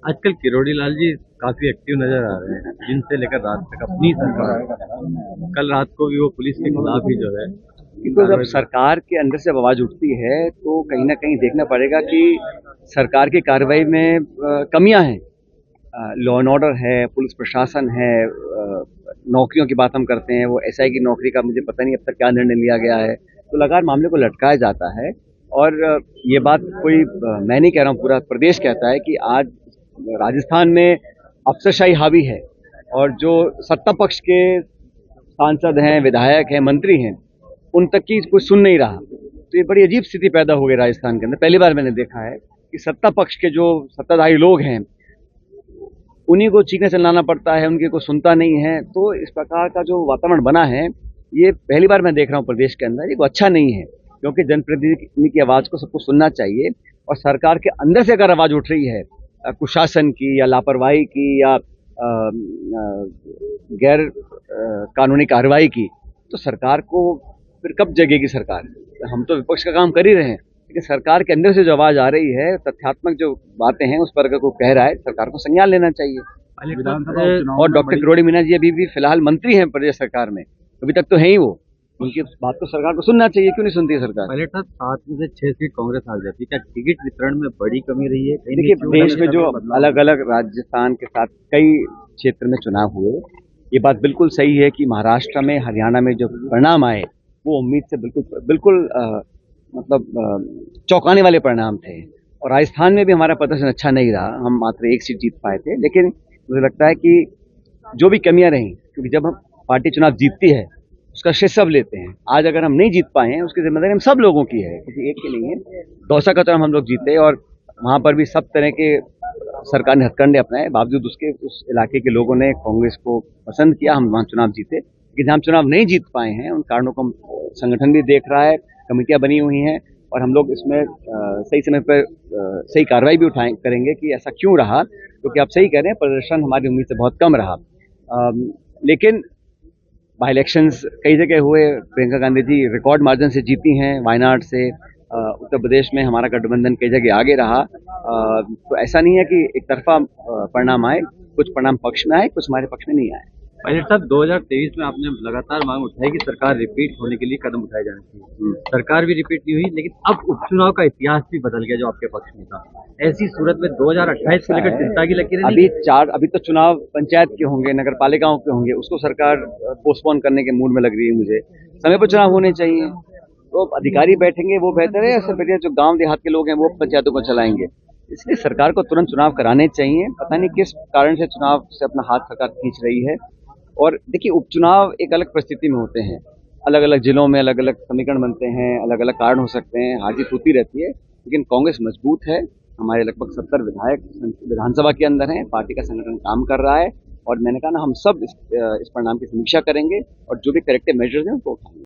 आजकल किरोड़ी लाल जी काफी एक्टिव नजर आ रहे हैं, दिन से लेकर रात तक अपनी सरकार। कल रात को भी वो पुलिस के खिलाफ ही जो है बिल्कुल, जब सरकार के अंदर से आवाज उठती है तो कहीं ना कहीं देखना पड़ेगा कि सरकार की कार्रवाई में कमियां हैं। लॉ एंड ऑर्डर है, पुलिस प्रशासन है, नौकरियों की बात हम करते हैं, वो एसआई की नौकरी का मुझे पता नहीं अब तक क्या निर्णय लिया गया है। तो लगातार मामले को लटकाया जाता है। और ये बात कोई मैं नहीं कह रहा हूँ, पूरा प्रदेश कहता है कि आज राजस्थान में अफसरशाही हावी है और जो सत्ता पक्ष के सांसद हैं, विधायक हैं, मंत्री हैं, उन तक की कोई सुन नहीं रहा। तो ये बड़ी अजीब स्थिति पैदा हो गई राजस्थान के अंदर। पहली बार मैंने देखा है कि सत्ता पक्ष के जो सत्ताधारी लोग हैं उन्हीं को चीखने चिल्लाना पड़ता है, उनकी कोई सुनता नहीं है। तो इस प्रकार का जो वातावरण बना है, ये पहली बार मैं देख रहा हूँ प्रदेश के अंदर। ये कोई अच्छा नहीं है, क्योंकि जनप्रतिनिधि की आवाज़ को सबको सुनना चाहिए। और सरकार के अंदर से अगर आवाज़ उठ रही है कुशासन की या लापरवाही की या गैर कानूनी कार्रवाई की, तो सरकार को फिर कब जगेगी सरकार। हम तो विपक्ष का काम कर ही रहे हैं, लेकिन सरकार के अंदर से जो आवाज़ आ रही है, तथ्यात्मक जो बातें हैं, उस पर अगर कोई कह रहा है, सरकार को संज्ञान लेना चाहिए। और डॉक्टर किरोड़ी मीना जी अभी भी फिलहाल मंत्री हैं प्रदेश सरकार में, अभी तक तो है ही वो। उनकी बात तो सरकार को सुनना चाहिए, क्यों नहीं सुनती है सरकार। पहले था 7 में से 6 सीट कांग्रेस हार जाती, क्या टिकट वितरण में बड़ी कमी रही है? देखिए, देश में जो अलग अलग राजस्थान के साथ कई क्षेत्र में चुनाव हुए, ये बात बिल्कुल सही है कि महाराष्ट्र में, हरियाणा में जो परिणाम आए वो उम्मीद से बिल्कुल बिल्कुल चौंकाने वाले परिणाम थे। और राजस्थान में भी हमारा प्रदर्शन अच्छा नहीं रहा, हम मात्र 1 सीट जीत पाए थे। लेकिन मुझे लगता है कि जो भी कमियां रहीं, क्योंकि जब हम पार्टी चुनाव जीतती है उसका श्रेय सब लेते हैं। आज अगर हम नहीं जीत पाए हैं, उसकी जिम्मेदारी हम सब लोगों की है, किसी एक की नहीं है। दौसा का चुनाव हम लोग जीते और वहां पर भी सब तरह के सरकार ने हथकंडे अपनाए, बावजूद उसके उस इलाके के लोगों ने कांग्रेस को पसंद किया, हम वहां चुनाव जीते। लेकिन जहाँ हम चुनाव नहीं जीत पाए हैं, उन कारणों को संगठन भी देख रहा है, कमेटियां बनी हुई हैं, और हम लोग इसमें सही समय पर सही कार्रवाई भी करेंगे कि ऐसा क्यों रहा। क्योंकि आप सही कह रहे हैं, प्रदर्शन हमारी उम्मीद से बहुत कम रहा। लेकिन बाई इलेक्शंस कई जगह हुए, प्रियंका गांधी जी रिकॉर्ड मार्जिन से जीती हैं वायनाड से। उत्तर प्रदेश में हमारा गठबंधन कई जगह आगे रहा। तो ऐसा नहीं है कि एक तरफा परिणाम आए, कुछ परिणाम पक्ष में आए, कुछ हमारे पक्ष में नहीं आए। पायलट साहब, 2023 में आपने लगातार मांग उठाई कि सरकार रिपीट होने के लिए कदम उठाए जाने चाहिए। सरकार भी रिपीट नहीं हुई, लेकिन अब उपचुनाव का इतिहास भी बदल गया जो आपके पक्ष में था। ऐसी सूरत में 2028 को लेकर चिंता की लकीरें अभी तो चुनाव पंचायत के होंगे, नगर पालिकाओं के होंगे, उसको सरकार पोस्टपोन करने के मूड में लग रही है। मुझे समय पर चुनाव होने चाहिए, तो अधिकारी बैठेंगे वो बेहतर है, या सब जो गाँव देहात के लोग हैं वो पंचायतों को चलाएंगे। इसलिए सरकार को तुरंत चुनाव कराने चाहिए। पता नहीं किस कारण से चुनाव से अपना हाथ सरकार खींच रही है। और देखिए, उपचुनाव एक अलग परिस्थिति में होते हैं, अलग अलग जिलों में अलग अलग समीकरण बनते हैं, अलग अलग कारण हो सकते हैं, हार जीत होती रहती है। लेकिन कांग्रेस मजबूत है, हमारे लगभग 70 विधायक विधानसभा के अंदर हैं, पार्टी का संगठन काम कर रहा है। और मैंने कहा ना, हम सब इस परिणाम की समीक्षा करेंगे और जो भी करेक्टिव मेजर्स हैं उनको उठाएंगे।